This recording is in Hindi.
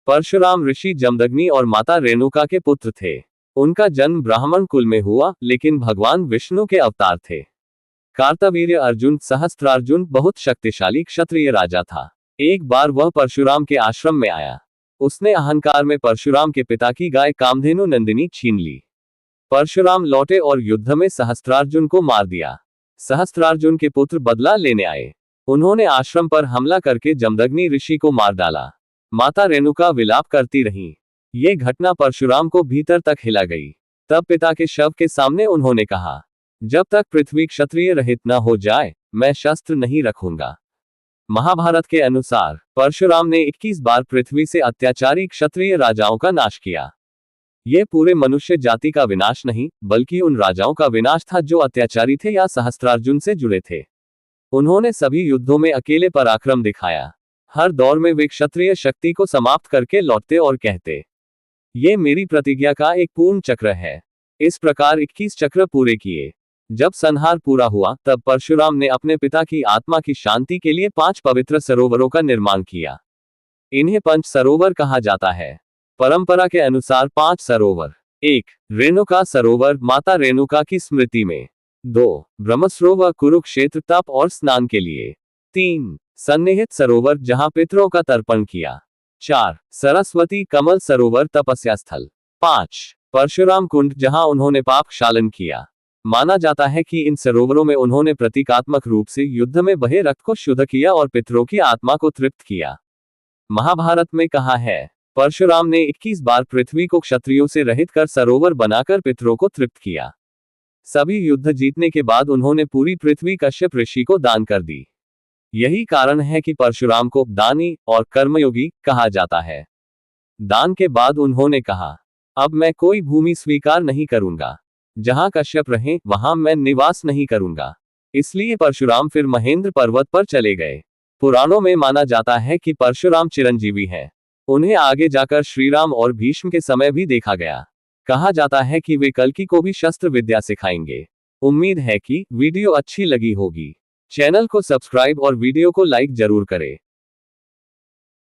परशुराम ऋषि जमदग्नि और माता रेणुका के पुत्र थे। उनका जन्म ब्राह्मण कुल में हुआ, लेकिन भगवान विष्णु के अवतार थे। कार्तवीर्य अर्जुन सहस्त्रार्जुन बहुत शक्तिशाली क्षत्रिय राजा था। एक बार वह परशुराम के आश्रम में आया। उसने अहंकार में परशुराम के पिता की गाय कामधेनु नंदिनी छीन ली। परशुराम लौटे और युद्ध में सहस्त्रार्जुन को मार दिया। सहस्त्रार्जुन के पुत्र बदला लेने आए। उन्होंने आश्रम पर हमला करके जमदग्नि ऋषि को मार डाला। माता रेणुका विलाप करती रहीं। ये घटना परशुराम को भीतर तक हिला गई। तब पिता के शव के सामने उन्होंने कहा, जब तक पृथ्वी क्षत्रिय रहित न हो जाए, मैं शस्त्र नहीं रखूंगा। महाभारत के अनुसार परशुराम ने 21 बार पृथ्वी से अत्याचारी क्षत्रिय राजाओं का नाश किया। यह पूरे मनुष्य जाति का विनाश नहीं, बल्कि उन राजाओं का विनाश था जो अत्याचारी थे या सहस्त्रार्जुन से जुड़े थे। उन्होंने सभी युद्धों में अकेले पराक्रम दिखाया। हर दौर में वे क्षत्रिय शक्ति को समाप्त करके लौटते और कहते, ये मेरी प्रतिज्ञा का एक पूर्ण चक्र है। इस प्रकार 21 चक्र पूरे किए। जब संहार पूरा हुआ, तब परशुराम ने अपने पिता की आत्मा की शांति के लिए 5 पवित्र सरोवरों का निर्माण किया। इन्हें पंच सरोवर कहा जाता है। परंपरा के अनुसार 5 सरोवर: 1. रेणुका सरोवर, माता रेणुका की स्मृति में। 2. ब्रह्मसरोवर, कुरुक्षेत्र तप और स्नान के लिए। 3. सन्निहित सरोवर, जहां पितरों का तर्पण किया। 4. सरस्वती कमल सरोवर, तपस्या स्थल। 5. परशुराम कुंड, जहां उन्होंने पाप क्षालन किया। माना जाता है कि इन सरोवरों में उन्होंने प्रतीकात्मक रूप से युद्ध में बहे रक्त को शुद्ध किया और पितरों की आत्मा को तृप्त किया। महाभारत में कहा है, परशुराम ने 21 बार पृथ्वी को क्षत्रियों से रहित कर सरोवर बनाकर पितरों को तृप्त किया। सभी युद्ध जीतने के बाद उन्होंने पूरी पृथ्वी कश्यप ऋषि को दान कर दी। यही कारण है कि परशुराम को दानी और कर्मयोगी कहा जाता है। दान के बाद उन्होंने कहा, अब मैं कोई भूमि स्वीकार नहीं करूंगा। जहां कश्यप रहें, वहां मैं निवास नहीं करूंगा। इसलिए परशुराम फिर महेंद्र पर्वत पर चले गए। पुराणों में माना जाता है कि परशुराम चिरंजीवी हैं। उन्हें आगे जाकर श्रीराम और भीष्म के समय भी देखा गया। कहा जाता है कि वे कल्कि को भी शस्त्र विद्या सिखाएंगे। उम्मीद है कि वीडियो अच्छी लगी होगी। चैनल को सब्सक्राइब और वीडियो को लाइक जरूर करें।